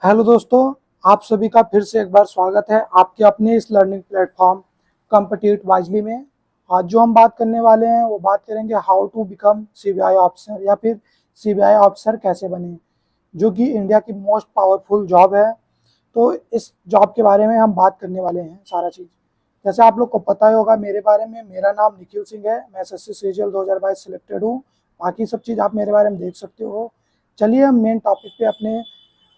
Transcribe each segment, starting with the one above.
Hello दोस्तों, आप सभी का फिर से एक बार स्वागत है आपके अपने इस लर्निंग प्लेटफॉर्म कॉम्पिटिट वाइजली में। आज जो हम बात करने वाले हैं वो बात करेंगे how to become CBI officer या फिर सीबीआई ऑफिसर कैसे बने, जो कि इंडिया की मोस्ट पावरफुल जॉब है। तो इस जॉब के बारे में हम बात करने वाले हैं सारा चीज़। जैसे आप लोग को पता ही होगा मेरे बारे में, मेरा नाम निखिल सिंह है। मैं एसएससी सीजीएल 2022 सिलेक्टेड हूँ। बाकी सब चीज़ आप मेरे बारे में देख सकते हो। चलिए हम मेन टॉपिक पे अपने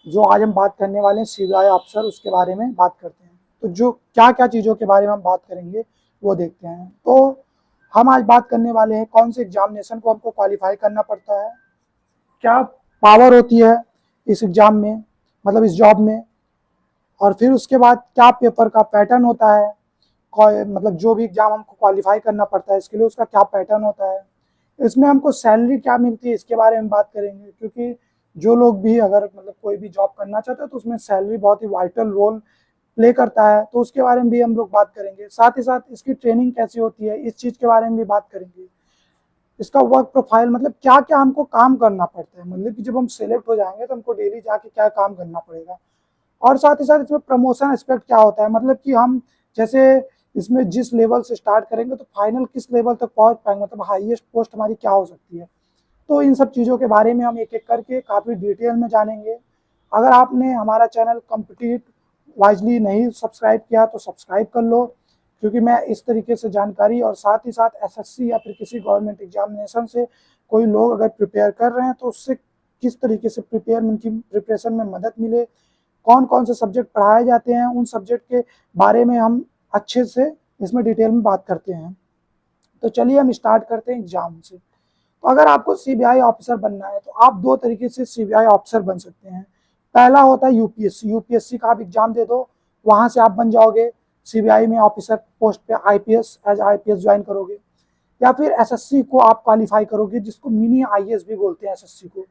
जो आज हम बात करने वाले हैं सीबीआई अफसर उसके बारे में बात करते हैं। तो जो क्या क्या चीज़ों के बारे में हम बात करेंगे वो देखते हैं। तो हम आज बात करने वाले हैं कौन से एग्जामिनेशन को हमको क्वालिफाई करना पड़ता है, क्या पावर होती है इस एग्जाम में, मतलब इस जॉब में, और फिर उसके बाद क्या पेपर का पैटर्न होता है। मतलब जो भी एग्जाम हमको क्वालिफाई करना पड़ता है इसके लिए उसका क्या पैटर्न होता है, इसमें हमको सैलरी क्या मिलती है इसके बारे में बात करेंगे। क्योंकि जो लोग भी अगर मतलब कोई भी जॉब करना चाहते हैं तो उसमें सैलरी बहुत ही वाइटल रोल प्ले करता है, तो उसके बारे में भी हम लोग बात करेंगे। साथ ही साथ इसकी ट्रेनिंग कैसी होती है इस चीज़ के बारे में भी बात करेंगे। इसका वर्क प्रोफाइल मतलब क्या क्या हमको काम करना पड़ता है, मतलब कि जब हम सेलेक्ट हो जाएंगे तो हमको डेली जाके क्या काम करना पड़ेगा। और साथ ही साथ इसमें प्रमोशन एस्पेक्ट क्या होता है, मतलब कि हम जैसे इसमें जिस लेवल से स्टार्ट करेंगे तो फाइनल किस लेवल तक पहुंच पाएंगे, मतलब हाईएस्ट पोस्ट हमारी क्या हो सकती है। तो इन सब चीज़ों के बारे में हम एक एक करके काफ़ी डिटेल में जानेंगे। अगर आपने हमारा चैनल कम्पिटिट वाइजली नहीं सब्सक्राइब किया तो सब्सक्राइब कर लो, क्योंकि मैं इस तरीके से जानकारी और साथ ही साथ एसएससी या फिर किसी गवर्नमेंट एग्जामिनेशन से कोई लोग अगर प्रिपेयर कर रहे हैं तो उससे किस तरीके से उनकी प्रिपरेशन में मदद मिले, कौन कौन से सब्जेक्ट पढ़ाए जाते हैं, उन सब्जेक्ट के बारे में हम अच्छे से इसमें डिटेल में बात करते हैं। तो चलिए हम स्टार्ट करते हैं एग्जाम से। तो अगर आपको सीबीआई ऑफिसर बनना है तो आप दो तरीके से सीबीआई ऑफिसर बन सकते हैं। पहला होता है यूपीएससी। यूपीएससी का आप एग्जाम दे दो, वहां से आप बन जाओगे सीबीआई में ऑफिसर पोस्ट पे, आईपीएस एज आईपीएस ज्वाइन करोगे। या फिर एसएससी को आप क्वालिफाई करोगे, जिसको मिनी आईएएस भी बोलते हैं एसएससी को,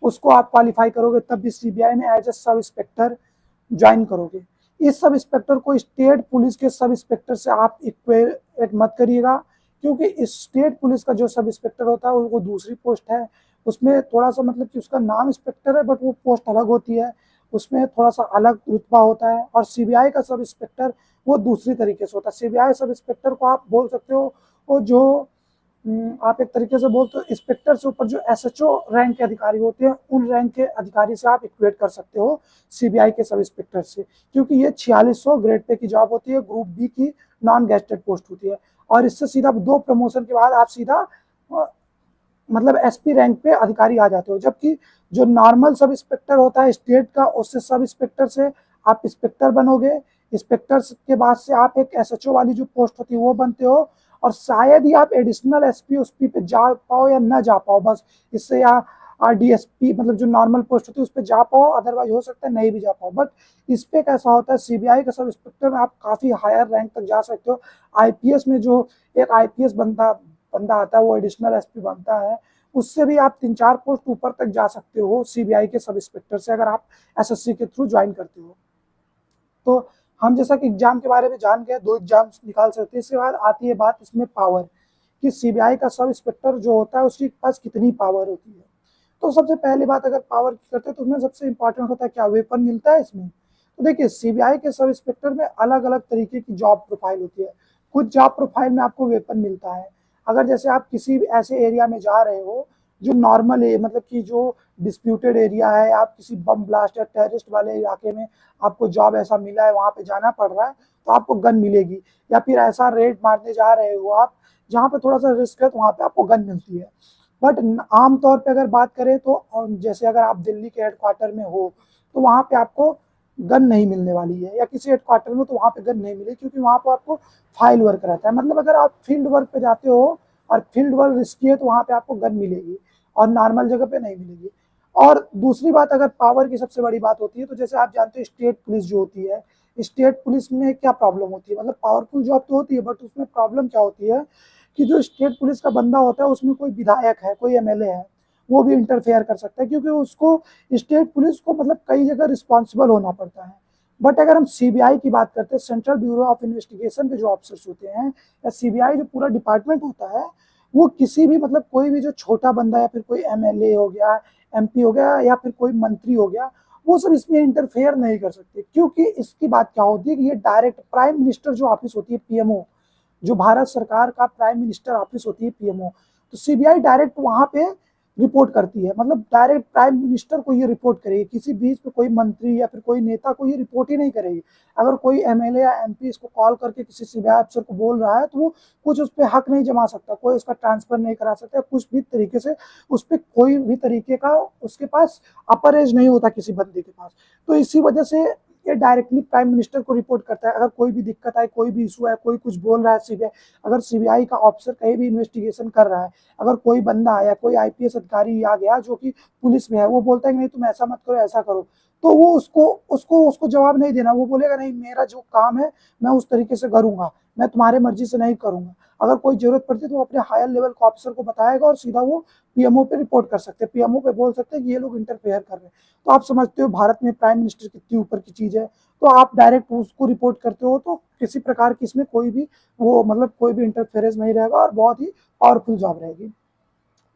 उसको आप क्वालिफाई करोगे तब भी सीबीआई में as a sub inspector join करोगे। इस सब इंस्पेक्टर को स्टेट पुलिस के सब इंस्पेक्टर से आप इक्वेट मत करिएगा, क्योंकि स्टेट पुलिस का जो सब इंस्पेक्टर होता है वो दूसरी पोस्ट है। उसमें थोड़ा सा मतलब कि उसका नाम इंस्पेक्टर है बट वो पोस्ट अलग होती है, उसमें थोड़ा सा अलग रुतबा होता है। और सीबीआई का सब इंस्पेक्टर वो दूसरी तरीके से होता है। सीबीआई सब इंस्पेक्टर को आप बोल सकते हो वो जो आप एक तरीके से बोलते हो इंस्पेक्टर से ऊपर जो एसएचओ रैंक के अधिकारी होते हैं उन रैंक के अधिकारी से आप इक्वेट कर सकते हो सीबीआई के सब इंस्पेक्टर से, क्योंकि ये 4600 ग्रेड पे की जॉब होती है, ग्रुप बी की नॉन गेस्टेड पोस्ट होती है। और इससे सीधा दो प्रमोशन के बाद आप सीधा मतलब एसपी रैंक पे अधिकारी आ जाते हो। जबकि जो नॉर्मल सब इंस्पेक्टर होता है स्टेट का, उससे सब इंस्पेक्टर से आप इंस्पेक्टर बनोगे। इंस्पेक्टर के बाद से आप एक एसएचओ वाली जो पोस्ट होती है वो बनते हो, और शायद ही आप एडिशनल एसपी उसपी पे जा पाओ या ना जा पाओ, बस इससे या डीएसपी मतलब जो नॉर्मल पोस्ट होती है उस पर जा पाओ, अदरवाइज हो सकता है नहीं भी जा पाओ। बट इस पे कैसा होता है सीबीआई का सब इंस्पेक्टर में आप काफी हायर रैंक तक जा सकते हो। आईपीएस में जो एक आईपीएस बंदा बंदा आता है वो एडिशनल एसपी बनता है, उससे भी आप 3-4 पोस्ट ऊपर तक जा सकते हो सीबीआई के सब इंस्पेक्टर से, अगर आप एसएससी के थ्रू ज्वाइन करते हो। तो हम जैसा कि एग्जाम के बारे में जान गए, दो एग्जाम निकाल सकते हैं। इसके बाद आती है बात इसमें पावर, कि सीबीआई का सब इंस्पेक्टर जो होता है उसके पास कितनी पावर होती है। तो सबसे पहली बात अगर पावर की करते हैं तो उसमें सबसे इंपॉर्टेंट होता है क्या, वेपन मिलता है इसमें। तो देखिए सीबीआई के सब इंस्पेक्टर में अलग अलग तरीके की जॉब प्रोफाइल होती है। कुछ जॉब प्रोफाइल में आपको वेपन मिलता है, अगर जैसे आप किसी भी ऐसे एरिया में जा रहे हो जो नॉर्मल है, मतलब कि जो डिस्प्यूटेड एरिया है, आप किसी बम ब्लास्ट या टेररिस्ट वाले इलाके में आपको जॉब ऐसा मिला है, वहां पे जाना पड़ रहा है, तो आपको गन मिलेगी। या फिर ऐसा रेड मारने जा रहे हो आप जहाँ पे थोड़ा सा रिस्क है, तो वहां पे आपको गन मिलती है। बट आमतौर पे अगर बात करें तो जैसे अगर आप दिल्ली के हेडक्वार्टर में हो तो वहां पे आपको गन नहीं मिलने वाली है, या किसी हेडक्वार्टर में तो वहां पे गन नहीं मिले, क्योंकि वहां पर आपको फाइल वर्क रहता है। मतलब अगर आप फील्ड वर्क पे जाते हो और फील्ड वर्क रिस्की है तो वहां पे आपको गन मिलेगी और नॉर्मल जगह पे नहीं मिलेगी। और दूसरी बात अगर पावर की सबसे बड़ी बात होती है तो जैसे आप जानते हो स्टेट पुलिस जो होती है, स्टेट पुलिस में क्या प्रॉब्लम होती है, मतलब पावरफुल जॉब तो होती है बट उसमें प्रॉब्लम क्या होती है कि जो स्टेट पुलिस का बंदा होता है उसमें कोई विधायक है, कोई एमएलए है, वो भी इंटरफेयर कर सकता है, क्योंकि उसको स्टेट पुलिस को मतलब कई जगह रिस्पॉन्सिबल होना पड़ता है। बट अगर हम सीबीआई की बात करते हैं, सेंट्रल ब्यूरो ऑफ इन्वेस्टिगेशन के जो ऑफिसर्स होते हैं, या सीबीआई जो पूरा डिपार्टमेंट होता है, वो किसी भी मतलब कोई भी जो छोटा बंदा या फिर कोई एमएलए हो गया, एमपी हो गया या फिर कोई मंत्री हो गया, वो सब इसमें इंटरफेयर नहीं कर सकते, क्योंकि इसकी बात क्या होती है कि ये डायरेक्ट प्राइम मिनिस्टर जो ऑफिस होती है पीएमओ, जो भारत सरकार का प्राइम मिनिस्टर ऑफिस होती है पीएमओ, तो सीबीआई डायरेक्ट वहां पे रिपोर्ट करती है, मतलब डायरेक्ट प्राइम मिनिस्टर को ये रिपोर्ट करेगी, किसी बीच में कोई मंत्री या फिर कोई नेता को ये रिपोर्ट ही नहीं करेगी। अगर कोई एमएलए या एमपी इसको कॉल करके किसी सीबीआई अफसर को बोल रहा है तो वो कुछ उस पर हक नहीं जमा सकता, कोई उसका ट्रांसफर नहीं करा सकता, कुछ भी तरीके से उस पर कोई भी तरीके का उसके पास अपर एज नहीं होता किसी बंदे के पास। तो इसी वजह से ये डायरेक्टली प्राइम मिनिस्टर को रिपोर्ट करता है। अगर कोई भी दिक्कत आए, कोई भी इशू है, कोई कुछ बोल रहा है सीबीआई, अगर सीबीआई का ऑफिसर कहीं भी इन्वेस्टिगेशन कर रहा है, अगर कोई बंदा आया, कोई आईपीएस अधिकारी आ गया जो कि पुलिस में है, वो बोलता है कि नहीं तुम ऐसा मत करो, ऐसा करो, तो वो उसको उसको उसको जवाब नहीं देना, वो बोलेगा नहीं मेरा जो काम है मैं उस तरीके से करूंगा, मैं तुम्हारे मर्जी से नहीं करूंगा। अगर कोई जरूरत पड़ती है तो वो अपने हायर लेवल के ऑफिसर को बताएगा और सीधा वो पीएमओ पे रिपोर्ट कर सकते हैं, पीएमओ पे बोल सकते हैं कि ये लोग इंटरफेयर कर रहे हैं। तो आप समझते हो भारत में प्राइम मिनिस्टर कितनी ऊपर की चीज है, तो आप डायरेक्ट उसको रिपोर्ट करते हो तो किसी प्रकार की इसमें कोई भी वो मतलब कोई भी इंटरफेरेंस नहीं रहेगा और बहुत ही पावरफुल जॉब रहेगी।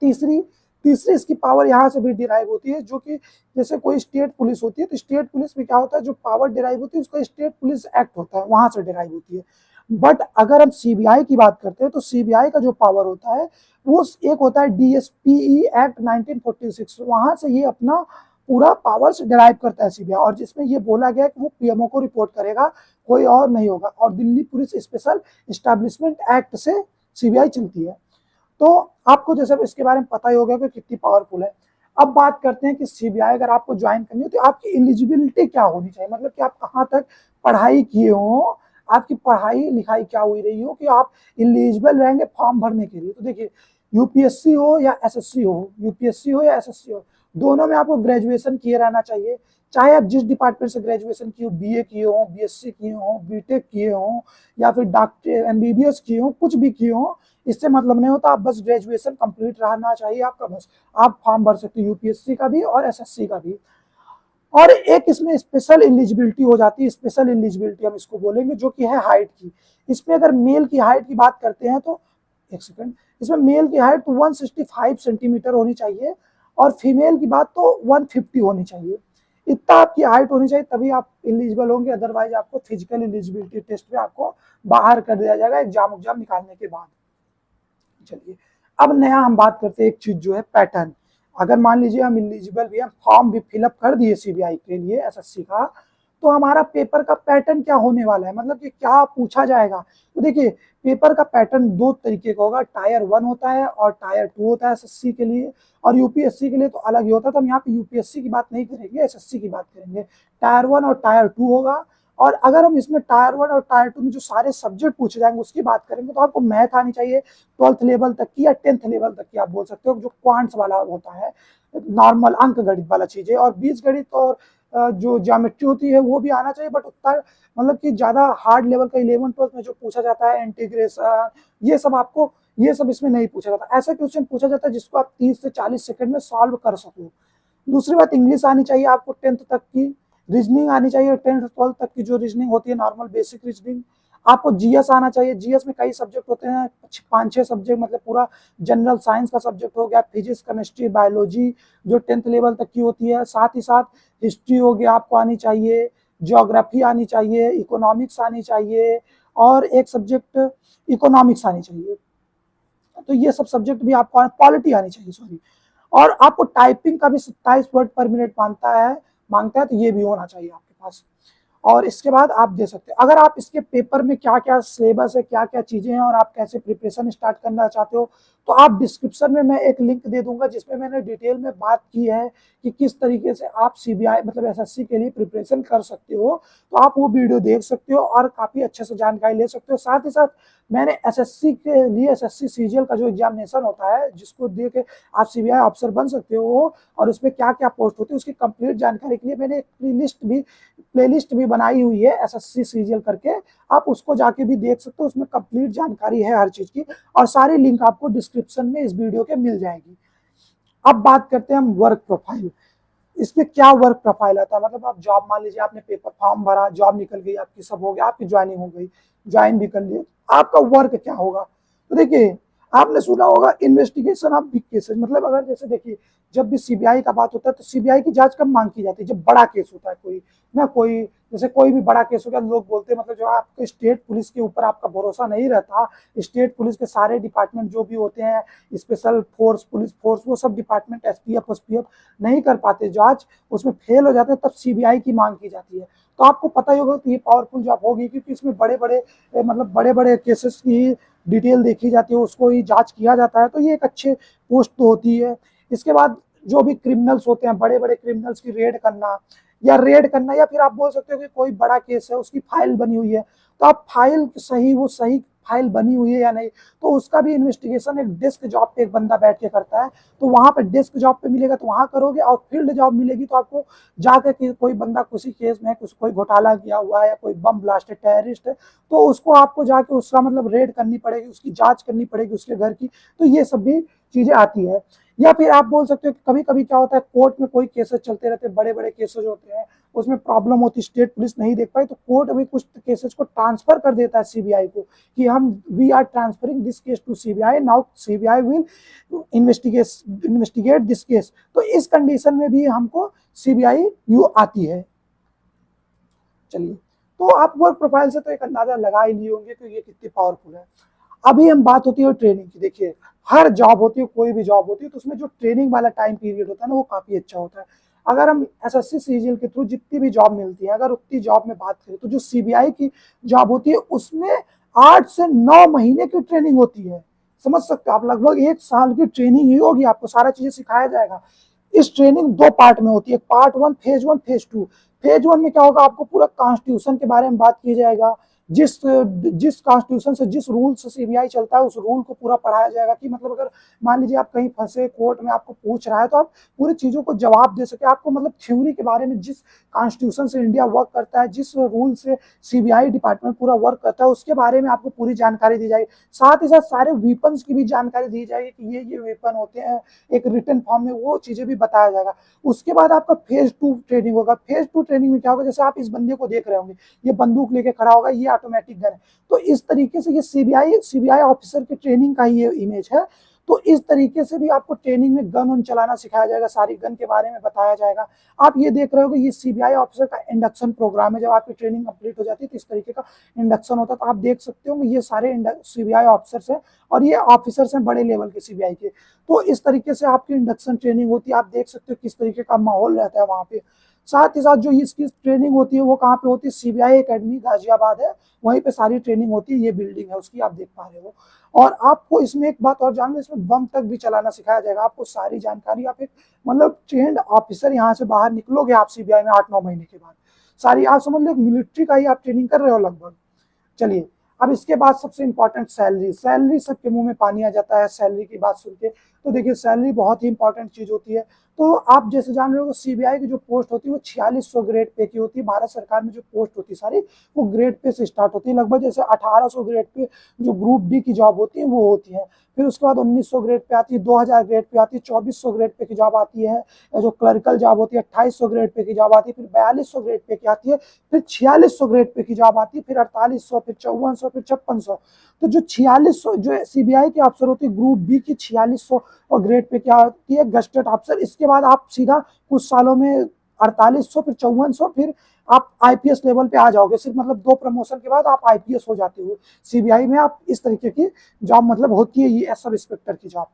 तीसरी तीसरी इसकी पावर यहाँ से भी डिराइव होती है, जो कि जैसे कोई स्टेट पुलिस होती है तो स्टेट पुलिस में क्या होता है, जो पावर डिराइव होती है उसका स्टेट पुलिस एक्ट होता है, वहां से डिराइव होती है। बट अगर हम सीबीआई की बात करते हैं तो सीबीआई का जो पावर होता है वो एक होता है डीएसपीई एक्ट 1946, वहां से ये अपना पूरा पावर से डिराइव करता है सीबीआई, और जिसमें ये बोला गया कि वो पीएमओ को रिपोर्ट करेगा, कोई और नहीं होगा। और Delhi police special establishment act से सीबीआई चलती है। तो आपको जैसे इसके बारे में पता ही होगा कि कितनी पावरफुल है। अब बात करते हैं कि सीबीआई अगर आपको ज्वाइन करनी हो तो आपकी एलिजिबिलिटी क्या होनी चाहिए, मतलब कि आप कहाँ तक पढ़ाई किए हो, आपकी पढ़ाई लिखाई क्या हुई रही हो कि आप एलिजिबल रहेंगे फॉर्म भरने के लिए। तो देखिए यूपीएससी हो या एसएससी हो, यूपीएससी हो या एसएससी हो, दोनों में आपको ग्रेजुएशन किए रहना चाहिए, चाहे आप जिस डिपार्टमेंट से ग्रेजुएशन किए हो, बीए किए हो, बीएससी किए हो, बीटेक किए हो या फिर डॉक्टर एमबीबीएस किए हो, कुछ भी किए हो, इससे मतलब नहीं होता। आप बस ग्रेजुएशन कंप्लीट रहना चाहिए आपका, बस आप फॉर्म भर सकते हो यूपीएससी का भी और एसएससी का भी। और एक इसमें स्पेशल एलिजिबिलिटी हो जाती है, स्पेशल एलिजिबिलिटी हम इसको बोलेंगे, जो कि है हाइट की। इसमें अगर मेल की हाइट की बात करते हैं तो एक सेकंड, इसमें मेल की हाइट तो 165 सेंटीमीटर होनी चाहिए और फीमेल की बात तो 150 होनी चाहिए। इतना आपकी हाइट होनी चाहिए तभी आप एलिजिबल होंगे, अदरवाइज आपको फिजिकल एलिजिबिलिटी टेस्ट में आपको बाहर कर दिया जाएगा एग्जाम निकालने के बाद। चलिए अब नया हम बात करते हैं एक चीज जो है पैटर्न। अगर मान लीजिए हम एलिजिबल भी हैं, फॉर्म भी फिलअप कर दिए सीबीआई के लिए एसएससी का, तो हमारा पेपर का पैटर्न क्या होने वाला है, मतलब कि क्या पूछा जाएगा। तो देखिए पेपर का पैटर्न दो तरीके का होगा, टायर 1 होता है और टायर 2 होता है एसएससी के लिए, और यूपीएससी के लिए तो अलग ही होता है। तो हम यहाँ पे यूपीएससी की बात नहीं करेंगे, एसएससी की बात करेंगे। टायर 1 और टायर 2 होगा। और अगर हम इसमें टायर 1 और टायर 2 में जो सारे सब्जेक्ट पूछे जाएंगे उसकी बात करेंगे, तो आपको मैथ आनी चाहिए 12th लेवल तक की या 10th लेवल तक की, आप बोल सकते हो, जो क्वांट्स वाला होता है, नॉर्मल अंक गणित वाला चीज है। और बीज गणित और जो ज्योमेट्री होती है वो भी आना चाहिए, बट उतना मतलब कि ज्यादा हार्ड लेवल का 11th-12th में जो पूछा जाता है इंटीग्रेशन, ये सब इसमें नहीं पूछा जाता। ऐसा क्वेश्चन पूछा जाता है जिसको आप 30 से 40 सेकंड में सॉल्व कर सको। दूसरी बात, इंग्लिश आनी चाहिए आपको 10th तक की, रीजनिंग आनी चाहिए 10th-12th तक की, जो रीजनिंग होती है नॉर्मल बेसिक रीजनिंग। आपको जीएस आना चाहिए, जीएस में कई सब्जेक्ट होते हैं, 5-6 सब्जेक्ट, मतलब पूरा जनरल साइंस का सब्जेक्ट हो गया, फिजिक्स केमिस्ट्री बायोलॉजी जो 10th लेवल तक की होती है। साथ ही साथ हिस्ट्री हो गया आपको आनी चाहिए, ज्योग्राफी आनी चाहिए, इकोनॉमिक्स आनी चाहिए, और एक सब्जेक्ट इकोनॉमिक्स आनी चाहिए। तो ये सब सब्जेक्ट भी आपको, पॉलिटी आनी चाहिए सॉरी। और आपको टाइपिंग का भी 27 वर्ड पर मिनट मांगता है, तो ये भी होना चाहिए आपके पास। और इसके बाद आप दे सकते हैं। अगर आप इसके पेपर में क्या क्या सिलेबस है, क्या क्या चीजें हैं और आप कैसे प्रिपरेशन स्टार्ट करना चाहते हो, तो आप डिस्क्रिप्शन में मैं एक लिंक दे दूंगा जिसमें मैंने डिटेल में बात की है कि किस तरीके से आप सीबीआई मतलब एसएससी के लिए प्रिपरेशन कर सकते हो। तो आप वो वीडियो देख सकते हो और काफी अच्छे से जानकारी ले सकते हो। साथ ही साथ मैंने एसएससी के लिए एसएससी सीजीएल का जो एग्जामिनेशन होता है, जिसको दे के आप सीबीआई अफसर बन सकते हो, और उसमें क्या क्या पोस्ट होती है उसकी कंप्लीट जानकारी के लिए मैंने एक प्लेलिस्ट भी बनाई हुई है एसएससी सीजीएल करके, आप उसको जाके भी देख सकते हो। उसमें कंप्लीट जानकारी है हर चीज की, और सारी लिंक आपको डिस्क्रिप्शन में इस वीडियो के मिल जाएगी। अब बात करते हैं हम वर्क प्रोफाइल। इसमें क्या वर्क प्रोफाइल आता है, मतलब आप जॉब, मान लीजिए आपने पेपर फॉर्म भरा, जॉब निकल गई आपकी, सब हो गया, आपकी ज्वाइनिंग हो गई, ज्वाइन भी कर लिए, आपका वर्क क्या होगा। तो देखिए आपने सुना होगा इन्वेस्टिगेशन ऑफ बिग केसेस, मतलब अगर जैसे देखिए जब भी सीबीआई का बात होता है तो सीबीआई की जांच कब मांग की जाती है, जब बड़ा केस होता है कोई ना, कोई जैसे कोई भी बड़ा केस हो गया, लोग बोलते हैं मतलब जो आपके स्टेट पुलिस के ऊपर आपका भरोसा नहीं रहता, स्टेट पुलिस के सारे डिपार्टमेंट जो भी होते हैं, स्पेशल फोर्स, पुलिस फोर्स, वो सब डिपार्टमेंट एसटीएफ एसपीएफ नहीं कर पाते जांच, उसमें फेल हो जाते हैं, तब सीबीआई की मांग की जाती है। तो आपको पता ही होगा कि ये पावरफुल जॉब होगी, क्योंकि इसमें बड़े बड़े मतलब बड़े बड़े केसेस की डिटेल देखी जाती है, उसको ही जांच किया जाता है, तो ये एक अच्छे पोस्ट तो होती है। इसके बाद जो भी क्रिमिनल्स होते हैं, बड़े बड़े क्रिमिनल्स की रेड करना या फिर आप बोल सकते हो कि कोई बड़ा केस है उसकी फाइल बनी हुई है, तो आप फाइल सही, वो सही फाइल बनी हुई है या नहीं, तो उसका भी इन्वेस्टिगेशन एक डेस्क जॉब पे एक बंदा बैठ के करता है। तो वहां पे डेस्क जॉब पे मिलेगा तो वहां करोगे, और फील्ड जॉब मिलेगी तो आपको जाकर के कोई बंदा किसी केस में कुछ कोई घोटाला किया हुआ है या कोई बम ब्लास्ट है, टेररिस्ट है, तो उसको आपको जाके उसका मतलब रेड करनी पड़ेगी, उसकी जांच करनी पड़ेगी उसके घर की, तो ये सब भी चीजें आती है। या फिर आप बोल सकते हो कि कभी कभी क्या होता है, कोर्ट में कोई केसेस चलते रहते हैं, बड़े बड़े केसेस होते हैं, उसमें प्रॉब्लम होती है, स्टेट पुलिस नहीं देख पाई, तो कोर्ट भी कुछ केसेस को ट्रांसफर कर देता है सीबीआई को, कि हम we are transferring this case to CBI, now CBI will investigate this case. तो इस कंडीशन में भी हमको सीबीआई यू आती है। चलिए, तो आप वर्क प्रोफाइल से तो एक अंदाजा लगा ही लिए होंगे कि ये कितनी पावरफुल है। अभी हम बात होती है ट्रेनिंग की। देखिए हर जॉब होती है, कोई भी जॉब होती है, तो उसमें जो ट्रेनिंग वाला टाइम पीरियड होता है ना, वो काफी अच्छा होता है। अगर हम एसएससी सीजीएल के थ्रू जितनी भी जॉब मिलती है, अगर उतनी जॉब में बात करें, तो जो सीबीआई की जॉब होती है उसमें 8 से 9 महीने की ट्रेनिंग होती है। समझ सकते हो आप, लगभग 1 साल की ट्रेनिंग ही होगी, आपको सारा चीजें सिखाया जाएगा। इस ट्रेनिंग 2 पार्ट में होती है, part one, phase two. Phase one में क्या होगा, आपको पूरा कॉन्स्टिट्यूशन के बारे में बात की जाएगा, जिस जिस कॉन्स्टिट्यूशन से, जिस रूल से सीबीआई चलता है, उस रूल को पूरा पढ़ाया जाएगा, कि मतलब अगर मान लीजिए आप कहीं फंसे, कोर्ट में आपको पूछ रहा है, तो आप पूरी चीजों को जवाब दे सके। आपको मतलब थ्योरी के बारे में, जिस कॉन्स्टिट्यूशन से इंडिया वर्क करता है, जिस रूल से सीबीआई डिपार्टमेंट पूरा वर्क करता है, उसके बारे में आपको पूरी जानकारी दी जाएगी। साथ ही साथ सारे वेपन्स की भी जानकारी दी जाएगी, कि ये वेपन होते हैं, एक रिटन फॉर्म में वो चीजें भी बताया जाएगा। उसके बाद आपका फेज टू ट्रेनिंग होगा। फेज टू ट्रेनिंग में क्या होगा, जैसे आप इस बंदे को देख रहे होंगे, ये बंदूक लेके खड़ा होगा, ये ऑटोमेटिक गन है, तो इस तरीके से ये सीबीआई ऑफिसर की ट्रेनिंग का ही ये इमेज है। तो इस तरीके से भी आपको ट्रेनिंग में गन उन चलाना सिखाया जाएगा, सारी गन के बारे में बताया जाएगा। आप ये देख रहे हो कि ये सीबीआई ऑफिसर का इंडक्शन प्रोग्राम है, जब आपकी ट्रेनिंग कंप्लीट हो जाती है तो इस तरीके का इंडक्शन होता है। तो आप देख सकते हो कि ये सारे सीबीआई ऑफिसर्स हैं, और ये ऑफिसर्स हैं बड़े लेवल के सीबीआई के। तो इस तरीके से आपकी इंडक्शन ट्रेनिंग होती है, आप देख सकते हो किस तरीके का माहौल रहता है वहाँ पे। साथ ही साथ जो इसकी ट्रेनिंग होती है वो कहाँ पे होती है, सीबीआई एकेडमी गाजियाबाद है, वहीं पे सारी ट्रेनिंग होती है। ये बिल्डिंग है उसकी, आप देख पा रहे हो। और आपको इसमें एक बात और जान लो, इसमें बम तक भी चलाना सिखाया जाएगा, आपको सारी जानकारी। आप एक मतलब ट्रेंड ऑफिसर यहाँ से बाहर निकलोगे आप सीबीआई में 8-9 महीने के बाद, सारी आप समझ लो मिलिट्री का ही आप ट्रेनिंग कर रहे हो लगभग। चलिए, अब इसके बाद सबसे इंपॉर्टेंट सैलरी सबके मुंह में पानी आ जाता है सैलरी की बात सुन के। तो देखिए सैलरी बहुत ही इंपॉर्टेंट चीज होती है। तो आप जैसे जान रहे हो, सीबीआई की जो पोस्ट होती है वो 4600 ग्रेड पे की होती है। भारत सरकार में जो पोस्ट होती है सारी, वो ग्रेड पे से स्टार्ट होती है, लगभग जैसे 1800 ग्रेड पे जो ग्रुप डी की जॉब होती है वो होती है। फिर उसके बाद 1900 ग्रेड पे आती है, 2000 ग्रेड पे आती है, 2400 ग्रेड पे की जॉब आती है, जो क्लरिकल जॉब होती है 2800 ग्रेड पे की जॉब आती है, फिर 4200 ग्रेड पे की आती है, फिर 4600 ग्रेड पे की जॉब आती है, फिर 4800, फिर 5400, फिर 5600। तो जो 4600 जो सीबीआई की अफसर होती है ग्रुप बी की 4600 और ग्रेड पे क्या होती है, गस्टेड अफसर। इसके बाद आप सीधा कुछ सालों में 4800, फिर 5400, फिर आप आईपीएस लेवल पे आ जाओगे। सिर्फ मतलब 2 प्रमोशन के बाद आप आईपीएस हो जाते हो सीबीआई में। आप इस तरीके की जॉब मतलब होती है ये सब इंस्पेक्टर की जॉब।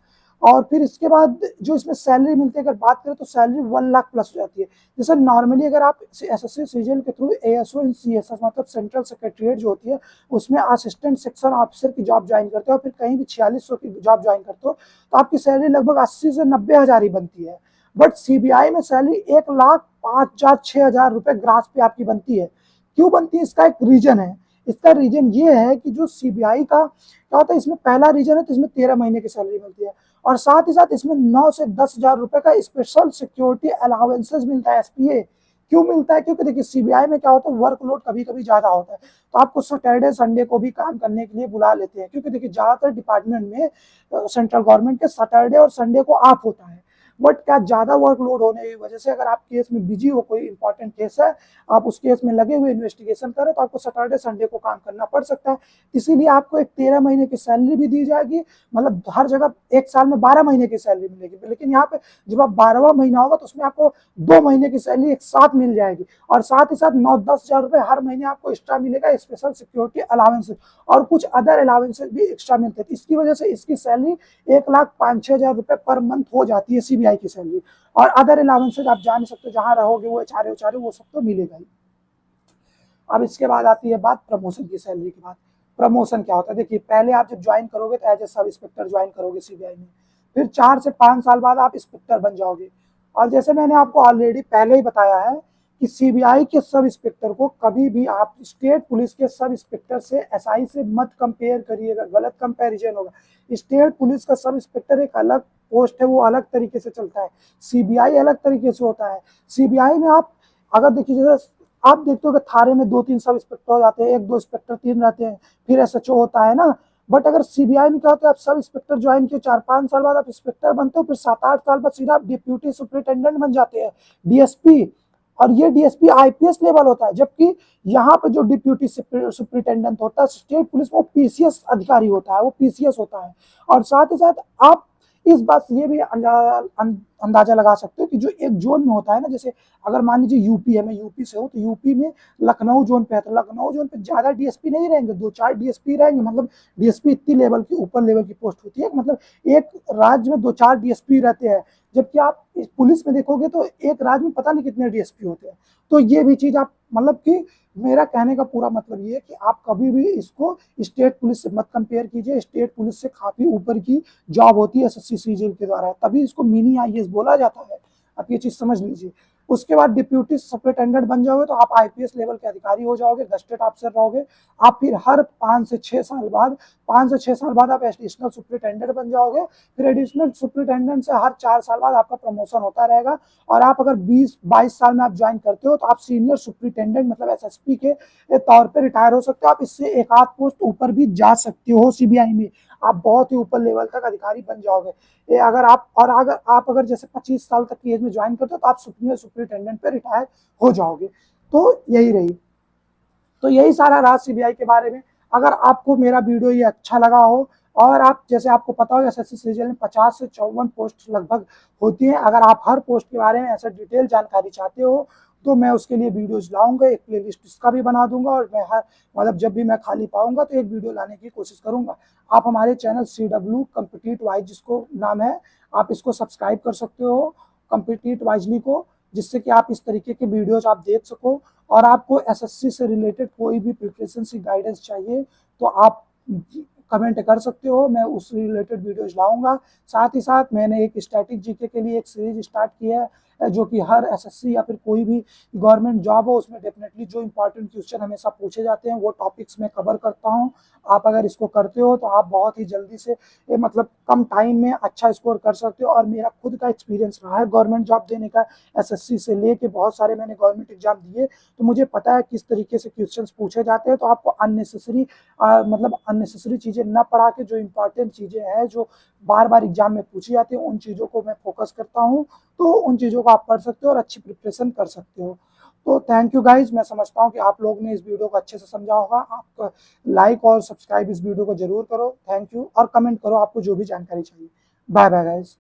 और फिर इसके बाद जो इसमें सैलरी मिलती है, अगर बात करें तो सैलरी 1 लाख प्लस हो जाती है। जैसे नॉर्मली अगर आप एसएससी सीजीएल के थ्रू एएसओ इन सीएसएस मतलब सेंट्रल सेक्रेटरीट जो होती है, उसमें असिस्टेंट सेक्शन ऑफिसर की जॉब ज्वाइन करते हो, फिर कहीं भी 4600 की जॉब ज्वाइन करते हो, तो आपकी सैलरी लगभग 80 से 90 हजार ही बनती है। बट सीबीआई में सैलरी 1,05,000 6,000 रुपए ग्रास पे आपकी बनती है। क्यों बनती है, इसका एक रीजन है। इसका रीजन ये है कि जो सीबीआई का क्या होता है, इसमें पहला रीजन है तो इसमें 13 महीने की सैलरी मिलती है, और साथ ही साथ इसमें 9 से 10 हजार रुपए का स्पेशल सिक्योरिटी अलाउंसेस मिलता है, एसपीए। क्यों मिलता है, क्योंकि देखिए सीबीआई में क्या होता है, वर्कलोड कभी कभी ज्यादा होता है, तो आपको सैटरडे संडे को भी काम करने के लिए बुला लेते हैं, क्योंकि देखिए ज्यादातर डिपार्टमेंट में सेंट्रल गवर्नमेंट के सैटरडे और संडे को ऑफ होता है। बट क्या ज़्यादा वर्कलोड होने की वजह से अगर आप केस में बिजी हो, कोई इंपॉर्टेंट केस है, आप उस केस में लगे हुए इन्वेस्टिगेशन करें, तो आपको सैटरडे संडे को काम करना पड़ सकता है। इसीलिए आपको एक 13 महीने की सैलरी भी दी जाएगी, मतलब हर जगह एक साल में 12 महीने की सैलरी मिलेगी, लेकिन यहाँ पे जब आप 12वां महीना होगा तो उसमें आपको 2 महीने की सैलरी एक साथ मिल जाएगी, और साथ ही साथ 9-10 हज़ार रुपए हर महीने आपको एक्स्ट्रा मिलेगा, स्पेशल सिक्योरिटी अलाउंस और कुछ अदर अलाउंसेस भी एक्स्ट्रा मिलते हैं। इसकी वजह से इसकी सैलरी 1,05,000-6,000 रुपए पर मंथ हो जाती है सीबीआई की सैलरी। और अदर अलाउंसेज आप जान सकते हो, जहां रहोगे वो एचआरए उचारे वो सब तो मिलेगा ही। अब इसके बाद आती है बात प्रमोशन की। सैलरी के बाद प्रमोशन क्या होता है, देखिए पहले आप जब ज्वाइन करोगे तो as a sub inspector join करोगे सीबीआई में, फिर 4 से 5 साल बाद आप इंस्पेक्टर बन जाओगे। और जैसे मैंने आपको ऑलरेडी पहले ही बताया है कि सीबीआई के सब इंस्पेक्टर को कभी भी आप स्टेट पुलिस के सब इंस्पेक्टर से एसआई से मत कंपेयर करिएगा, गलत कंपैरिजन होगा। स्टेट पुलिस का सब इंस्पेक्टर एक अलग पोस्ट है, वो अलग तरीके से चलता है, सीबीआई अलग तरीके से होता है। सीबीआई में आप अगर देखिए, जैसे आप देखते हो कि थारे में 2-3 सब इंस्पेक्टर हो जाते हैं, 1-2 इंस्पेक्टर 3 रहते हैं, फिर एसएचओ होता है ना। बट अगर सीबीआई में क्या होता है, आप सब इंस्पेक्टर ज्वाइन किए, 4-5 साल बाद आप इंस्पेक्टर बनते हो, फिर 7-8 साल बाद सीधा आप डिप्यूटी सुपरिटेंडेंट बन जाते हैं, डीएसपी। और ये डीएसपी आईपीएस लेवल होता है, जबकि यहाँ पे जो डिप्यूटी सुपरिटेंडेंट होता है स्टेट पुलिस में, वो पीसीएस अधिकारी होता है, वो पीसीएस होता है। और साथ ही साथ आप इस बात से ये भी अंदाजा लगा सकते हो कि जो एक जोन में होता है ना, जैसे अगर मान लीजिए यूपी है, मैं यूपी से हूँ, तो यूपी में लखनऊ जोन पे है, तो लखनऊ जोन पे ज्यादा डीएसपी नहीं रहेंगे, 2-4 डीएसपी रहेंगे। मतलब डीएसपी इतनी लेवल की ऊपर लेवल की पोस्ट होती है, मतलब एक राज्य में 2-4 डीएसपी रहते हैं, जबकि आप इस पुलिस में देखोगे तो एक राज्य में पता नहीं कितने डीएसपी होते हैं। तो ये भी चीज आप, मतलब कि मेरा कहने का पूरा मतलब ये है कि आप कभी भी इसको स्टेट पुलिस से मत कंपेयर कीजिए। स्टेट पुलिस से काफी ऊपर की जॉब होती है एसएससी सीजीएल के द्वारा, तभी इसको मिनी आईएएस बोला जाता है। आप ये चीज समझ लीजिए। उसके बाद डिप्यूटी सुपरिटेंडेंट बन जाओगे तो आप आईपीएस लेवल के अधिकारी हो जाओगे, गस्टेड ऑफिसर रहोगे। आप फिर हर 5 से 6 साल बाद आप एडिशनल सुपरिटेंडेंट बन जाओगे। फिर एडिशनल सुपरिटेंडेंट से हर 4 साल बाद आपका प्रमोशन होता रहेगा। और आप अगर 20-22 साल में आप ज्वाइन करते हो तो आप सीनियर सुपरिटेंडेंट मतलब एसएसपी के तौर पे रिटायर हो सकते हो। आप इससे एक आध पोस्ट ऊपर भी जा सकते हो सीबीआई में, आप बहुत ही ऊपर लेवल तक अधिकारी बन जाओगे। ये अगर आप जैसे 25 साल तक की एज में ज्वाइन करते हो तो आप सीनियर सुपरिटेंडेंट पे रिटायर हो जाओगे। तो यही सारा राज सीबीआई के बारे में। अगर आपको मेरा वीडियो ये अच्छा लगा हो, और आप जैसे आपको पता हो एसएससी सीजीएल में 50 से 54 पोस्ट लगभग होती है, अगर आप हर पोस्ट के बारे में ऐसा डिटेल जानकारी चाहते हो तो मैं उसके लिए वीडियोज लाऊंगा, एक प्लेलिस्ट इसका भी बना दूंगा, और मैं हर मतलब जब भी मैं खाली पाऊंगा तो एक वीडियो लाने की कोशिश करूंगा। आप हमारे चैनल CW कम्पिटिट वाइज जिसको नाम है, आप इसको सब्सक्राइब कर सकते हो, कम्पिटिट वाइजली को, जिससे कि आप इस तरीके के वीडियोज आप देख सको। और आपको एसएससी से रिलेटेड कोई भी प्रिपरेशन की गाइडेंस चाहिए तो आप कमेंट कर सकते हो, मैं उस रिलेटेड वीडियोज लाऊंगा। साथ ही साथ मैंने एक स्टैटिक जीके के लिए एक सीरीज स्टार्ट किया है, जो कि हर एसएससी या फिर कोई भी गवर्नमेंट जॉब हो उसमें डेफिनेटली जो इंपॉर्टेंट क्वेश्चन हमेशा पूछे जाते हैं वो टॉपिक्स में कवर करता हूं। आप अगर इसको करते हो तो आप बहुत ही जल्दी से मतलब कम टाइम में अच्छा स्कोर कर सकते हो। और मेरा खुद का एक्सपीरियंस रहा है गवर्नमेंट जॉब देने का, एसएससी से लेके बहुत सारे मैंने गवर्नमेंट एग्जाम दिए, तो मुझे पता है किस तरीके से क्वेश्चंस पूछे जाते हैं। तो आपको अननेसेसरी चीजें न पढ़ा के जो इंपॉर्टेंट चीजें हैं जो बार बार एग्जाम में पूछी जाती है उन चीजों को मैं फोकस करता हूँ। तो उन चीजों को आप पढ़ सकते हो और अच्छी प्रिपरेशन कर सकते हो। तो थैंक यू गाइज, मैं समझता हूँ कि आप लोग ने इस वीडियो को अच्छे से समझा होगा। आप लाइक और सब्सक्राइब इस वीडियो को जरूर करो। थैंक यू, और कमेंट करो आपको जो भी जानकारी चाहिए। Bye bye guys.